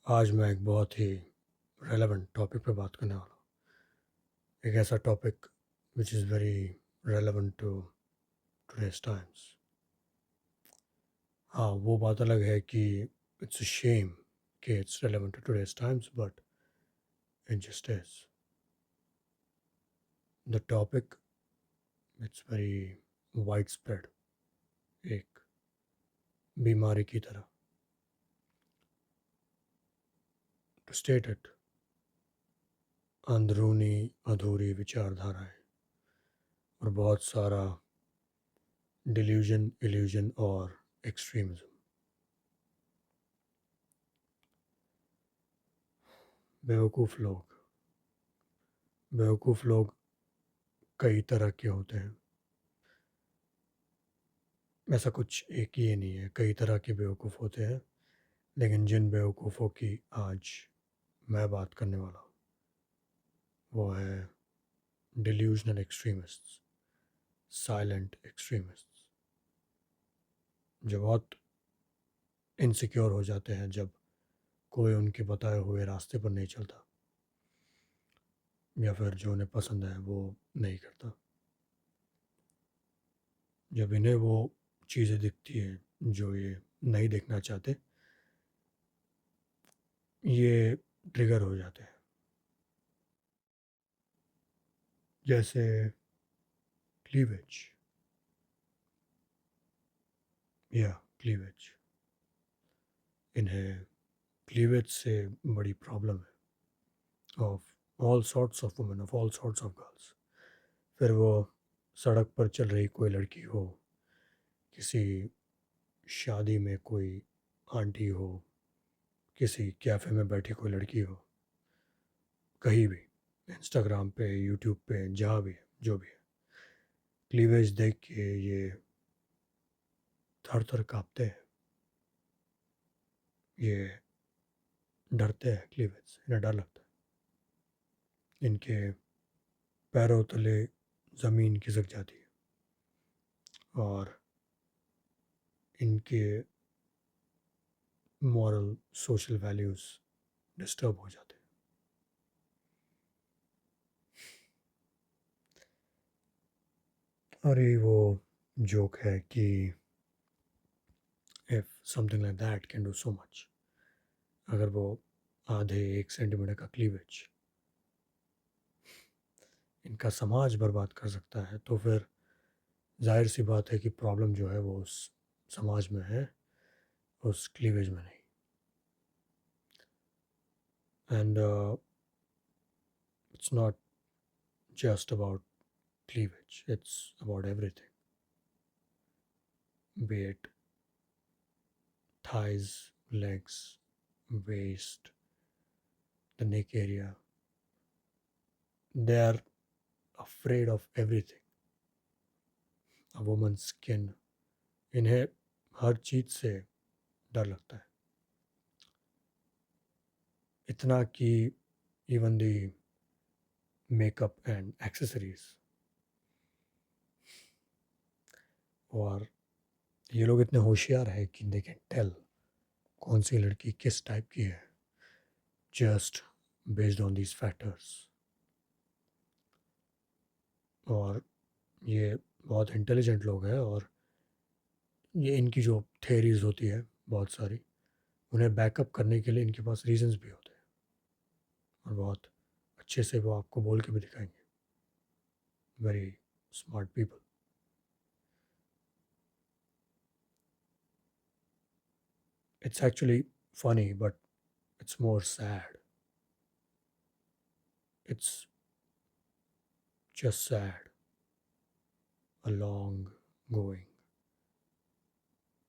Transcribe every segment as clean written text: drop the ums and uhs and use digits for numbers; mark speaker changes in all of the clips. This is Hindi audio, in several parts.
Speaker 1: आज मैं एक बहुत ही रेलेवेंट टॉपिक पे बात करने वाला हूँ। एक ऐसा topic which is very relevant to today's times. हाँ, वो बात अलग है कि इट्स अ शेम कि it's relevant to today's times, but it just is the topic. It's very wide spread, एक बीमारी की तरह। टू स्टेट इट, अंदरूनी अधूरी विचारधाराएं और बहुत सारा डिल्यूजन, इल्यूजन और एक्सट्रीमिज्म। बेवकूफ़ लोग बेवकूफ़ लोग कई तरह के होते हैं। ऐसा कुछ एक ही नहीं है, कई तरह के बेवकूफ़ होते हैं। लेकिन जिन बेवकूफ़ों की आज मैं बात करने वाला हूँ वो है डिल्यूजनल एक्सट्रीमिस्ट्स, साइलेंट एक्सट्रीमिस्ट्स, जो बहुत इनसिक्योर हो जाते हैं जब कोई उनके बताए हुए रास्ते पर नहीं चलता, या फिर जो उन्हें पसंद है वो नहीं करता। जब इन्हें वो चीज़ें दिखती हैं जो ये नहीं देखना चाहते, ये ट्रिगर हो जाते हैं। जैसे क्लीवेज, या क्लीवेज। इन्हें क्लीवेज से बड़ी प्रॉब्लम है, of all sorts of women, of all sorts of girls. फिर वो सड़क पर चल रही कोई लड़की हो, किसी शादी में कोई आंटी हो, किसी कैफ़े में बैठी कोई लड़की हो, कहीं भी, इंस्टाग्राम पे, यूट्यूब पे, जहाँ भी है, जो भी है, क्लीवेज देख के ये थर थर काँपते हैं। ये डरते हैं क्लीवेज से, इन्हें डर लगता है। इनके पैरों तले ज़मीन खिसक जाती है और इनके मॉरल सोशल वैल्यूज़ डिस्टर्ब हो जाते हैं। और ये वो जोक है कि if something like that can do so much, अगर वो आधे 1 सेंटीमीटर का क्लीवेज इनका समाज बर्बाद कर सकता है, तो फिर जाहिर सी बात है कि प्रॉब्लम जो है वो उस समाज में है, उस क्लीवेज में नहीं। And it's not just about cleavage, it's about everything, be it thighs, legs, waist, the neck area. They are afraid of everything. A woman's skin, इन्हें हर चीज़ से डर लगता है, इतना कि even the makeup and accessories. और ये लोग इतने होशियार है कि दे कैन टेल कौन सी लड़की किस टाइप की है, just based on these factors. और ये बहुत इंटेलिजेंट लोग हैं, और ये इनकी जो थेरीज होती है बहुत सारी, उन्हें बैकअप करने के लिए इनके पास रीजंस भी होते हैं, और बहुत अच्छे से वो आपको बोल के भी दिखाएंगे। Very smart people. It's actually funny, but it's more sad. It's just sad, a long going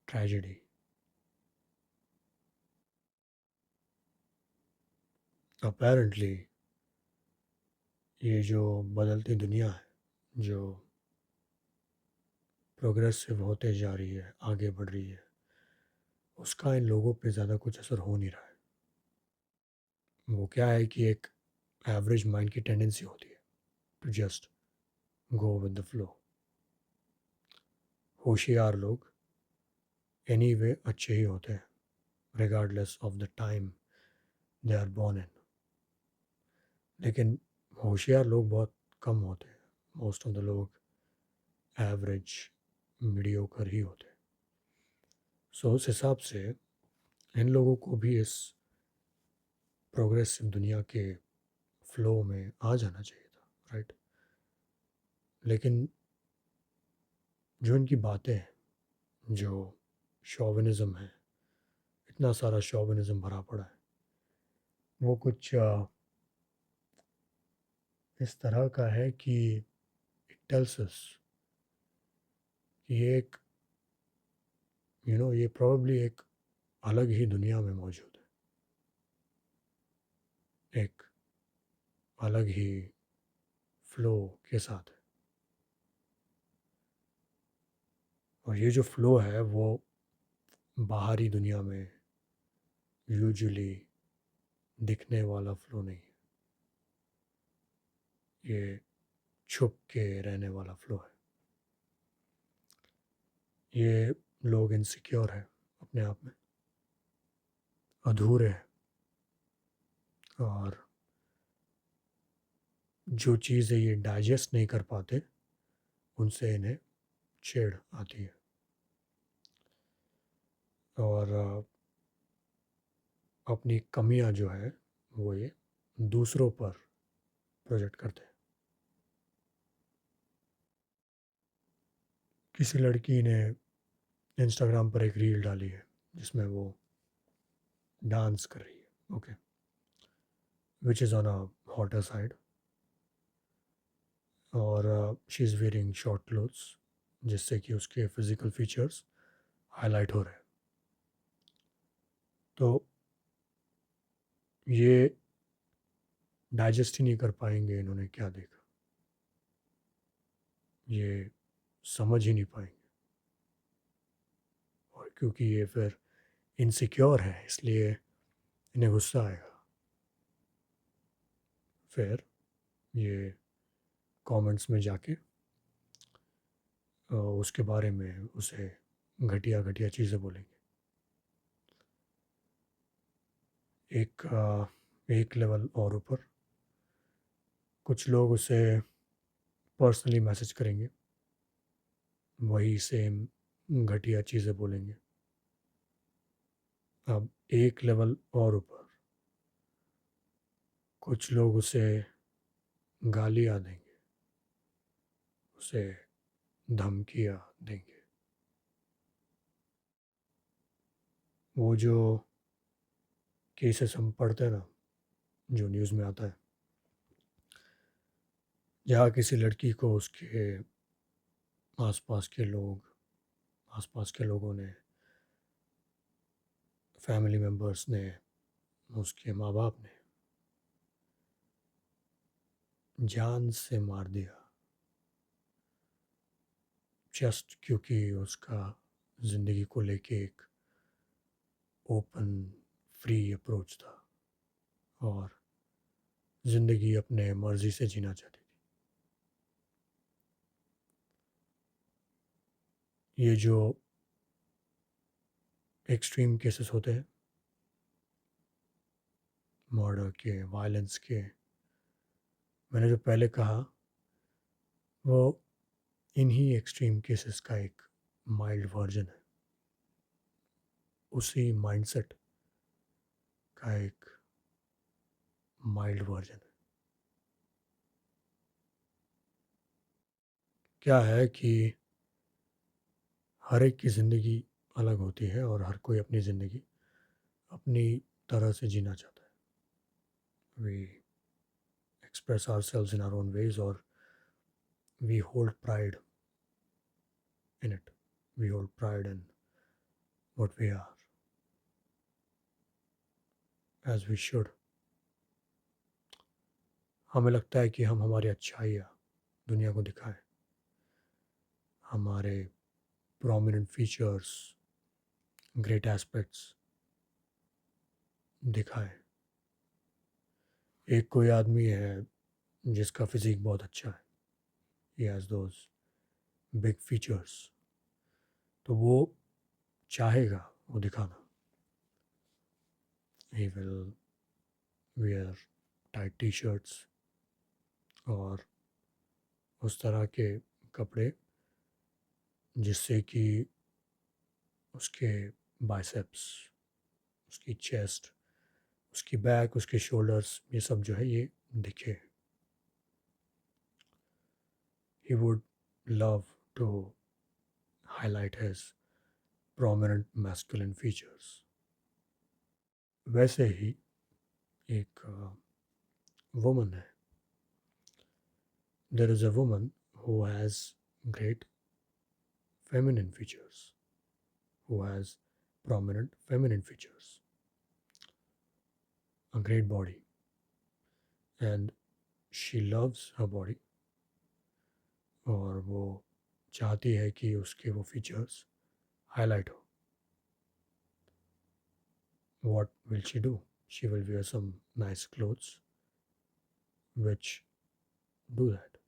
Speaker 1: tragedy. Apparently ये जो बदलती दुनिया है, जो प्रोग्रेसिव होते जा रही है, आगे बढ़ रही है, उसका इन लोगों पे ज़्यादा कुछ असर हो नहीं रहा है। वो क्या है कि एक एवरेज माइंड की टेंडेंसी होती है to just go with the flow. होशियार लोग एनी वे अच्छे ही होते हैं, regardless of the time they are born in. लेकिन होशियार लोग बहुत कम होते हैं। मोस्ट ऑफ द लोग एवरेज मीडियोकर ही होते हैं। सो उस हिसाब से इन लोगों को भी इस प्रोग्रेसिव दुनिया के फ्लो में आ जाना चाहिए था, राइट। लेकिन जो इनकी बातें हैं, जो शॉविनिज़्म है, इतना सारा शॉविनिज़्म भरा पड़ा है, वो कुछ इस तरह का है कि इट टेल्स अस कि ये एक ये प्रोबेबली एक अलग ही दुनिया में मौजूद है, एक अलग ही फ्लो के साथ है। और ये जो फ्लो है वो बाहरी दुनिया में यूजुअली दिखने वाला फ्लो नहीं है, ये छुप के रहने वाला फ्लो है। ये लोग इनसिक्योर है अपने आप में, अधूरे हैं, और जो चीज़ें ये डाइजेस्ट नहीं कर पाते उनसे इन्हें चिढ़ आती है, और अपनी कमियां जो है वो ये दूसरों पर प्रोजेक्ट करते हैं। किसी लड़की ने इंस्टाग्राम पर एक रील डाली है जिसमें वो डांस कर रही है, okay, which is on a hotter side, और she is wearing short clothes जिससे कि उसके फिज़िकल फीचर्स हाईलाइट हो रहे हैं। तो ये डाइजेस्ट ही नहीं कर पाएंगे इन्होंने क्या देखा, ये समझ ही नहीं पाएंगे। और क्योंकि ये फिर इनसिक्योर है इसलिए इन्हें गुस्सा आएगा, फिर ये कमेंट्स में जाके उसके बारे में उसे घटिया घटिया चीज़ें बोलेंगे। एक लेवल और ऊपर कुछ लोग उसे पर्सनली मैसेज करेंगे, वही सेम घटिया चीज़ें बोलेंगे। अब एक लेवल और ऊपर कुछ लोग उसे गालियाँ देंगे, उसे धमकियाँ देंगे। वो जो केसेस हम पढ़ते हैं ना, जो न्यूज़ में आता है, जहाँ किसी लड़की को उसके आसपास के लोग आसपास के लोगों ने, फैमिली मेम्बर्स ने, उसके माँ बाप ने जान से मार दिया, जस्ट क्योंकि उसका ज़िंदगी को लेके एक ओपन फ्री अप्रोच था और ज़िंदगी अपने मर्ज़ी से जीना चाहती थी। ये जो एक्सट्रीम केसेस होते हैं मर्डर के, वायलेंस के, मैंने जो पहले कहा वो इन्हीं एक्सट्रीम केसेस का एक माइल्ड वर्जन है, उसी माइंडसेट का एक माइल्ड वर्जन है। क्या है कि हर एक की ज़िंदगी अलग होती है और हर कोई अपनी ज़िंदगी अपनी तरह से जीना चाहता है। We express our selves in our own ways और we hold pride in it, we hold pride in what we are, as we should. हमें लगता है कि हम हमारी अच्छाइयाँ दुनिया को दिखाएं, हमारे प्रोमिनेंट फीचर्स, ग्रेट एस्पेक्ट्स दिखाएं। एक कोई आदमी है जिसका फिजिक बहुत अच्छा है, he has those big features, तो वो चाहेगा वो दिखाना, he will wear tight T shirts और उस तरह के कपड़े जिससे कि उसके बाइसेप्स, उसकी चेस्ट, उसकी बैक, उसके शोल्डर्स, ये सब जो है ये दिखे. He would love to highlight his prominent masculine features. वैसे ही एक woman है. There is a woman who has great feminine features, who has prominent feminine features, a great body, and she loves her body और वो चाहती है कि उसके वो फीचर्स हाईलाइट हो. What will she do? She will wear some nice clothes which do that.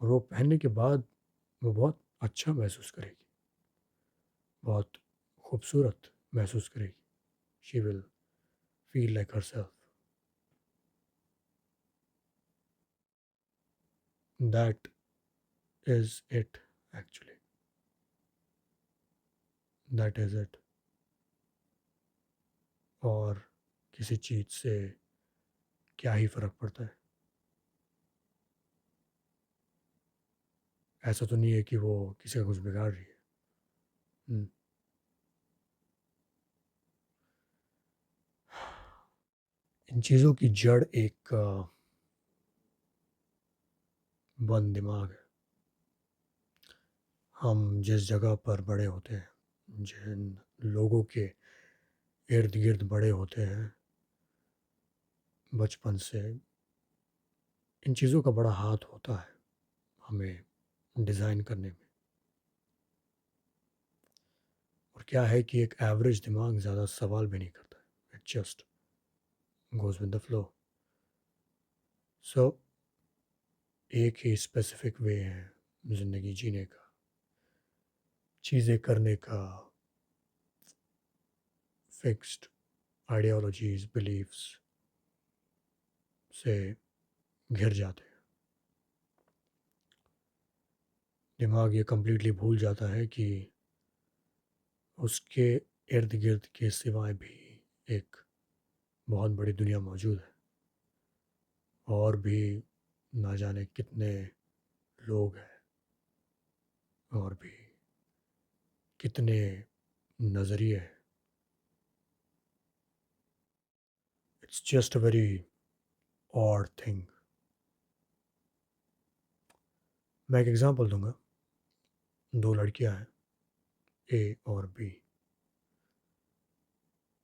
Speaker 1: और वो पहनने के बाद वो बहुत अच्छा महसूस करेगी, बहुत खूबसूरत महसूस करेगी. She will feel like her self. That is it actually. That is it. और किसी चीज़ से क्या ही फ़र्क पड़ता है. ऐसा तो नहीं है कि वो किसी का कुछ बिगाड़ रही है. हम्म. इन चीज़ों की जड़ एक बंद दिमाग है. हम जिस जगह पर बड़े होते हैं, जिन लोगों के इर्द गिर्द बड़े होते हैं बचपन से, इन चीज़ों का बड़ा हाथ होता है हमें डिज़ाइन करने में. और क्या है कि एक एवरेज दिमाग ज़्यादा सवाल भी नहीं करता है. It just goes with the flow. So एक ही स्पेसिफिक वे है ज़िंदगी जीने का, चीज़ें करने का. फिक्स्ड आइडियोलॉजीज, बिलीफ्स से घिर जाते हैं. दिमाग ये कम्प्लीटली भूल जाता है कि उसके इर्द गिर्द के सिवाय भी एक बहुत बड़ी दुनिया मौजूद है. और भी ना जाने कितने लोग हैं, और भी कितने नज़रिए हैं. It's just a very odd thing. मैं एक एग्जांपल दूंगा. दो लड़कियां हैं, ए और बी.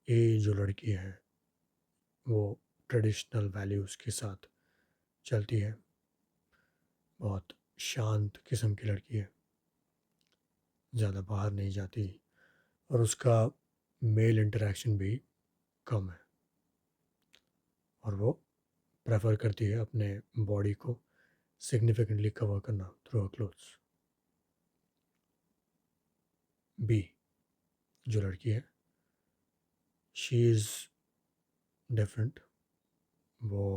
Speaker 1: ए जो लड़की है वो ट्रेडिशनल वैल्यूज़ के साथ चलती है. बहुत शांत किस्म की लड़की है, ज़्यादा बाहर नहीं जाती और उसका मेल इंटरेक्शन भी कम है. और वो प्रेफर करती है अपने बॉडी को सिग्निफिकेंटली कवर करना थ्रू क्लोथ्स. बी जो लड़की है, शी इज़ डिफरेंट. वो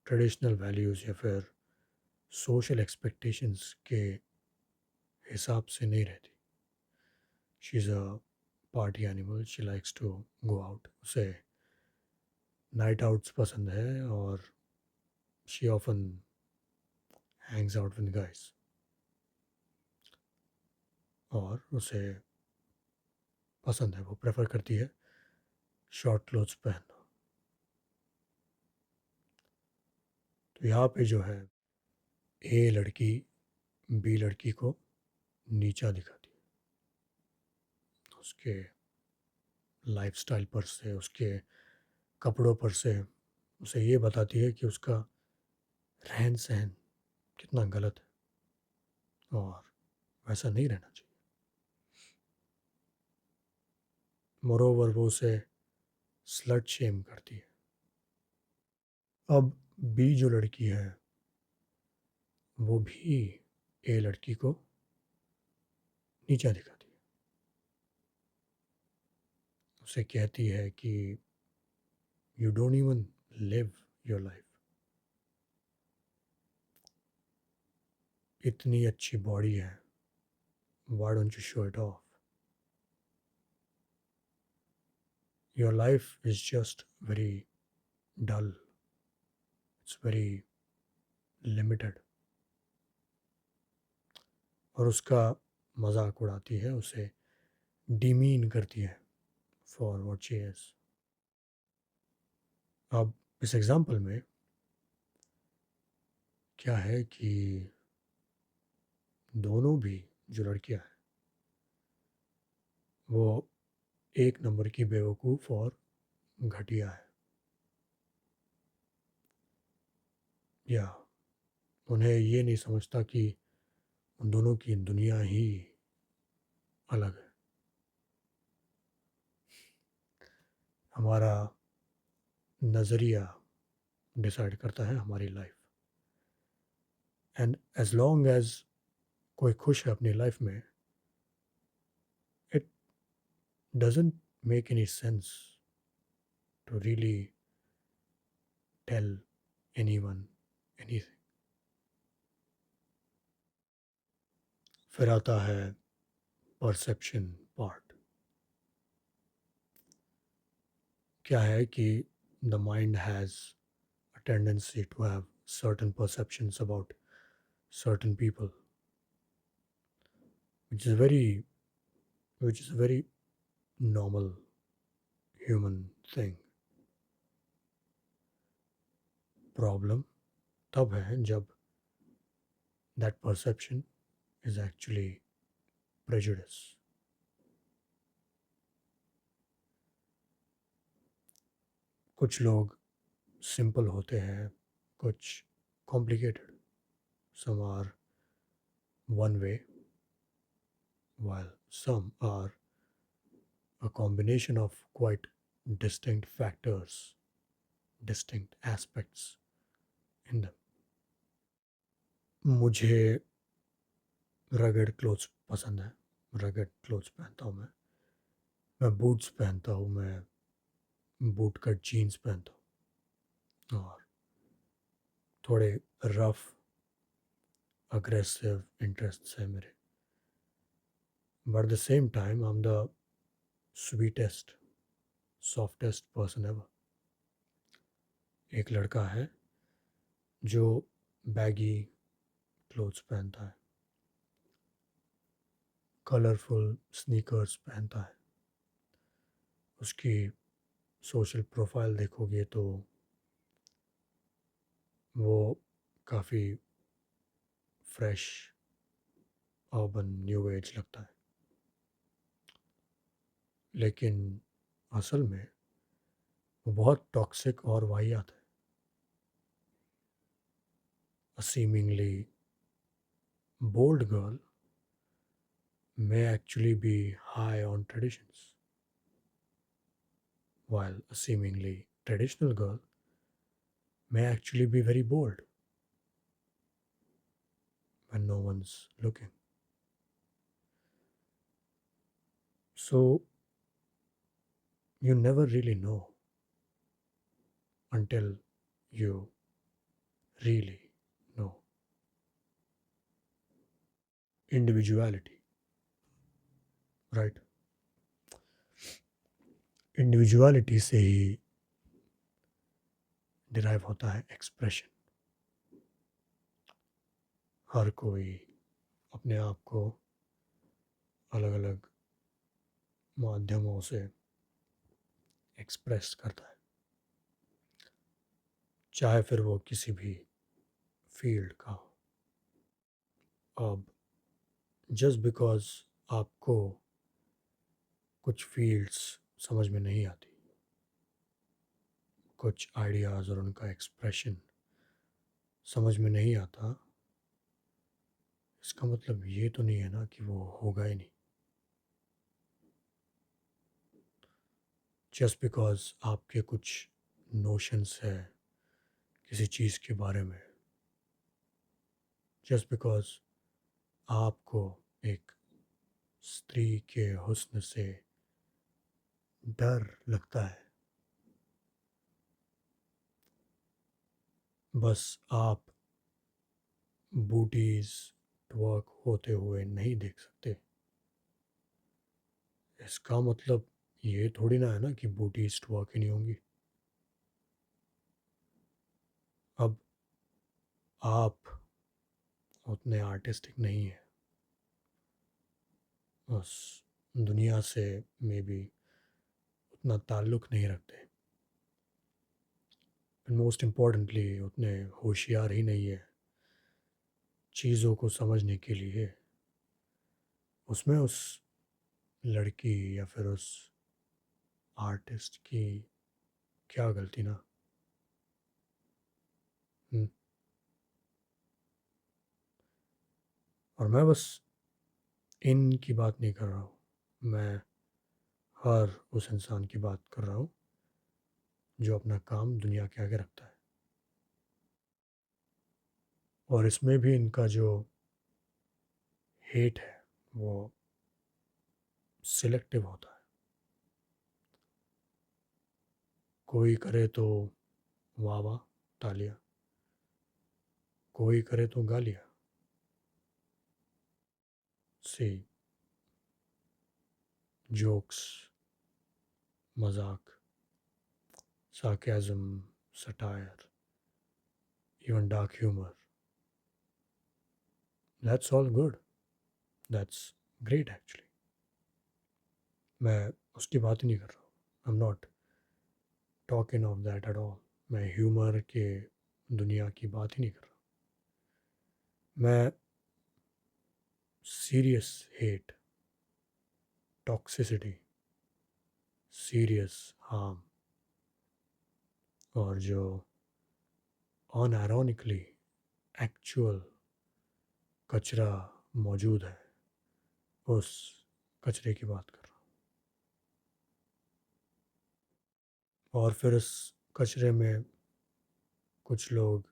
Speaker 1: ट्रेडिशनल वैल्यूज़ या फिर सोशल एक्सपेक्टेशंस के हिसाब से नहीं रहती. She is a party animal. She likes to go out. उसे नाइट आउट्स पसंद है और she often hangs out with guys. और उसे पसंद है, वो प्रेफर करती है शॉर्ट क्लोथ्स पहनना. तो यहाँ पे जो है ए लड़की बी लड़की को नीचा दिखाती है. उसके लाइफस्टाइल पर से, उसके कपड़ों पर से उसे ये बताती है कि उसका रहन सहन कितना गलत है और वैसा नहीं रहना चाहिए. मोरोवर वो उसे स्लट शेम करती है. अब बी जो लड़की है वो भी ए लड़की को नीचा दिखाती है. उसे कहती है कि you don't even live your life, इतनी अच्छी बॉडी है, why don't you show it off, your life is just very dull, it's very limited. और उसका मजाक उड़ाती है, उसे डिमीन करती है फॉर व्हाट शी इज। अब इस एग्जाम्पल में क्या है कि दोनों भी जो लड़कियां हैं वो एक नंबर की बेवकूफ़ और घटिया है, या उन्हें ये नहीं समझता कि उन दोनों की दुनिया ही अलग है। हमारा नज़रिया डिसाइड करता है हमारी life, and as long as कोई खुश है अपनी लाइफ में, it doesn't make any sense to really tell anyone anything. फिर आता है परसेप्शन पार्ट। क्या है कि the mind has a tendency to have certain perceptions about certain people, which is very which is a very normal human thing. Problem तब है जब that perception is actually prejudice. कुछ लोग सिंपल होते हैं, कुछ complicated. Some are one way, while some are a combination of quite distinct factors, distinct aspects in them. मुझे रगड़ क्लोथ्स पसंद है, रगड़ क्लोथ्स पहनता हूँ मैं बूट्स पहनता हूँ, मैं बूट कट जीन्स पहनता हूँ, और थोड़े रफ अग्रेसिव इंटरेस्ट्स हैं मेरे, but the same time I am the sweetest softest person ever. एक लड़का है जो बैगी क्लोथ्स पहनता है, कलरफुल स्नीकर्स पहनता है, उसकी सोशल प्रोफाइल देखोगे तो वो काफ़ी फ्रेश अर्बन न्यू एज लगता है, लेकिन असल में वो बहुत टॉक्सिक और वाहियात है। A seemingly bold girl may actually be high on traditions, while a seemingly traditional girl may actually be very bold when no one's looking. So you never really know until you really know. Individuality, right? Individuality से ही डिराइव होता है एक्सप्रेशन। हर कोई अपने आप को अलग अलग माध्यमों से एक्सप्रेस करता है, चाहे फिर वो किसी भी फील्ड का हो। अब जस्ट बिकॉज आपको कुछ फील्ड्स समझ में नहीं आती, कुछ आइडियाज़ और उनका एक्सप्रेशन समझ में नहीं आता, इसका मतलब ये तो नहीं है ना कि वो होगा ही नहीं। जस्ट बिकॉज आपके कुछ नोशंस है किसी चीज़ के बारे में, जस्ट बिकॉज आपको एक स्त्री के हुस्न से डर लगता है। बस आप बूटीज ट्वर्क होते हुए नहीं देख सकते। इसका मतलब ये थोड़ी ना है ना कि बूटीज ट्वर्क ही नहीं होंगी। अब आप उतने आर्टिस्टिक नहीं है, उस दुनिया से मे बी उतना ताल्लुक़ नहीं रखते, मोस्ट इम्पॉर्टेंटली उतने होशियार ही नहीं है चीज़ों को समझने के लिए। उसमें उस लड़की या फिर उस आर्टिस्ट की क्या गलती ना। हम्म, और मैं बस इन की बात नहीं कर रहा हूँ, मैं हर उस इंसान की बात कर रहा हूँ जो अपना काम दुनिया के आगे रखता है। और इसमें भी इनका जो हेट है वो सिलेक्टिव होता है। कोई करे तो वाह वाह, तालियां, कोई करे तो गालियां। सी, जोक्स, मजाक, sarcasm, satire, even dark humor. That's all good. That's great actually. मैं उसकी बात ही नहीं कर रहा हूँ। I am not talking of that at all. मैं ह्यूमर के दुनिया की बात ही नहीं कर रहा। मैं serious hate, toxicity, serious harm और जो अनआयरॉनिकली एक्चुअल कचरा मौजूद है, उस कचरे की बात कर रहा हूँ। और फिर इस कचरे में कुछ लोग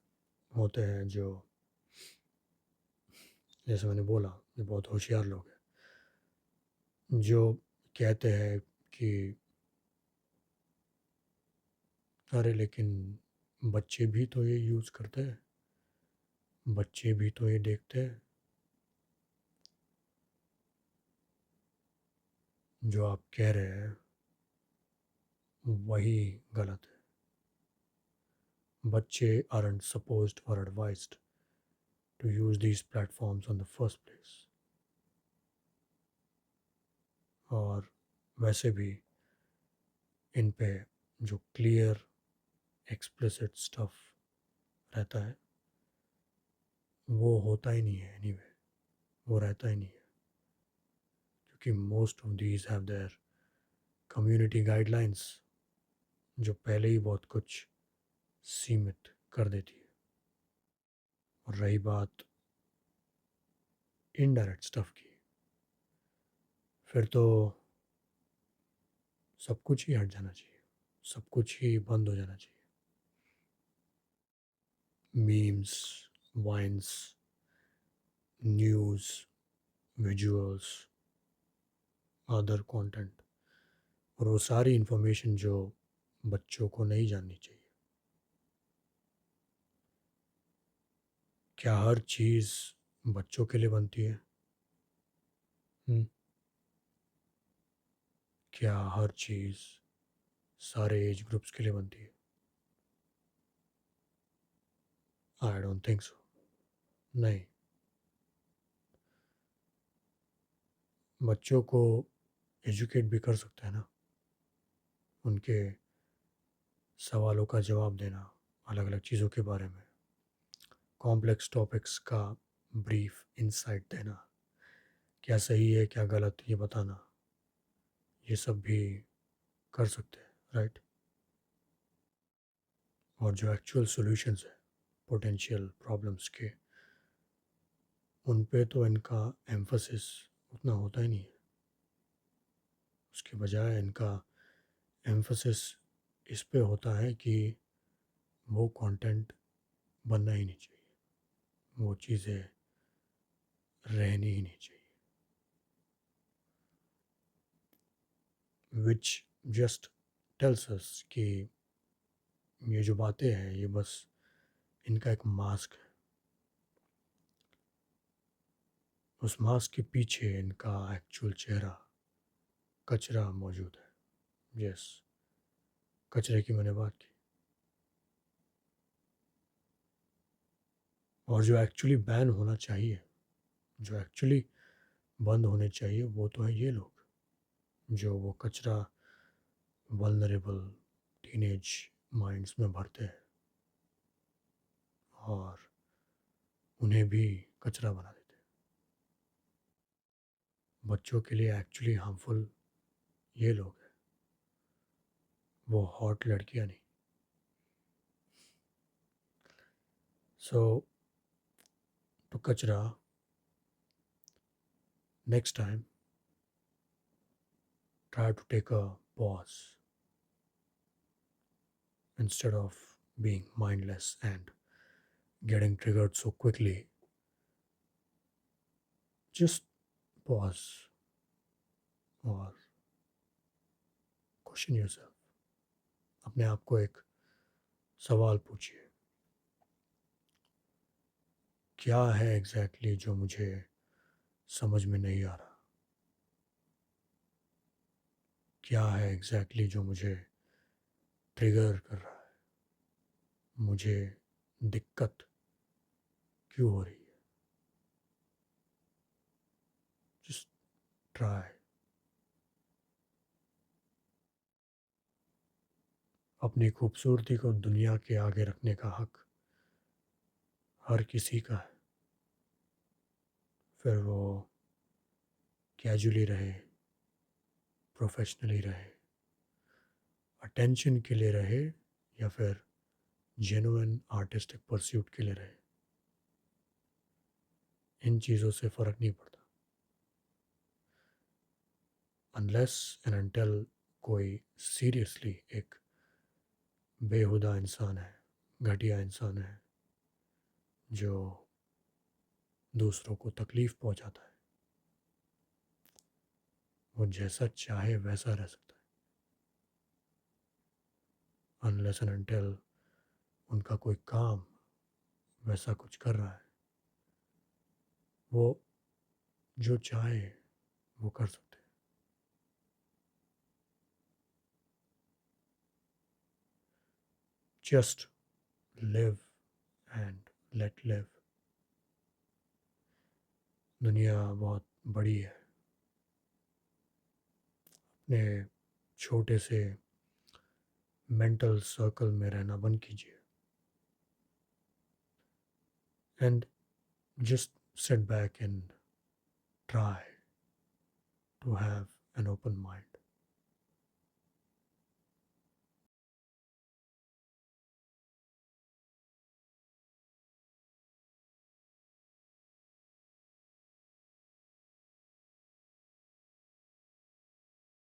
Speaker 1: होते हैं जो, जैसे मैंने बोला, ये बहुत होशियार लोग हैं जो कहते हैं कि अरे लेकिन बच्चे भी तो ये यूज़ करते हैं, बच्चे भी तो ये देखते हैं। जो आप कह रहे हैं वही गलत है। बच्चे aren't supposed or advised to use these platforms on the first place। और वैसे भी इन पे जो क्लियर एक्सप्लिसिट स्टफ रहता है वो होता ही नहीं है एनीवे, वो रहता ही नहीं है, क्योंकि most of these have their community guidelines जो पहले ही बहुत कुछ सीमित कर देती है। और रही बात इनडायरेक्ट स्टफ की, फिर तो सब कुछ ही हट जाना चाहिए, सब कुछ ही बंद हो जाना चाहिए। Memes, vines, news, visuals, other content, और वो सारी इंफॉर्मेशन जो बच्चों को नहीं जाननी चाहिए। क्या हर चीज़ बच्चों के लिए बनती है? हम्म, क्या हर चीज़ सारे एज ग्रुप्स के लिए बनती है? I don't think so. नहीं, बच्चों को एजुकेट भी कर सकते हैं ना, उनके सवालों का जवाब देना, अलग अलग चीज़ों के बारे में, कॉम्प्लेक्स टॉपिक्स का ब्रीफ इंसाइट देना, क्या सही है क्या गलत ये बताना, ये सब भी कर सकते हैं, राइट। और जो एक्चुअल सॉल्यूशंस है पोटेंशियल प्रॉब्लम्स के, उन पे तो इनका एम्फसिस उतना होता ही नहीं है। उसके बजाय इनका एम्फसिस इस पे होता है कि वो कंटेंट बनना ही नहीं चाहिए, वो चीज़ें रहनी ही नहीं चाहिए, विच जस्ट टेल्स अस कि ये जो बातें हैं ये बस इनका एक मास्क है। उस मास्क के पीछे इनका एक्चुअल चेहरा कचरा मौजूद है। यस, कचरे की मैंने बात की। और जो एक्चुअली बैन होना चाहिए, जो एक्चुअली बंद होने चाहिए, वो तो है ये लोग जो वो कचरा वल्नरेबल टीनेज माइंड्स में भरते हैं और उन्हें भी कचरा बना देते हैं। बच्चों के लिए एक्चुअली हार्मफुल ये लोग हैं, वो हॉट लड़कियां नहीं। सो तो कचरा, next time try to take a pause instead of being mindless and getting triggered so quickly. Just pause और क्वेश्चन योरसेल्फ। अपने आप को एक सवाल पूछिए, क्या है एग्जैक्टली जो मुझे समझ में नहीं आ रहा? क्या है एग्जैक्टली जो मुझे ट्रिगर कर रहा है? मुझे दिक्कत क्यों हो रही है? Just try. अपनी खूबसूरती को दुनिया के आगे रखने का हक हर किसी का है, फिर वो कैजुअली रहे, प्रोफेशनली रहे, अटेंशन के लिए रहे, या फिर जेन्युइन आर्टिस्टिक परस्यूट के लिए रहे। इन चीज़ों से फ़र्क नहीं पड़ता अनलेस एंड अनटिल कोई सीरियसली एक बेहुदा इंसान है, घटिया इंसान है, जो दूसरों को तकलीफ़ पहुंचाता है। वो जैसा चाहे वैसा रह सकता है अनलेस एंड अनटिल उनका कोई काम वैसा कुछ कर रहा है, वो जो चाहे वो कर सकते हैं। Just live and let live. दुनिया बहुत बड़ी है, अपने छोटे से मेंटल सर्कल में रहना बंद कीजिए and just sit back and try to have an open mind.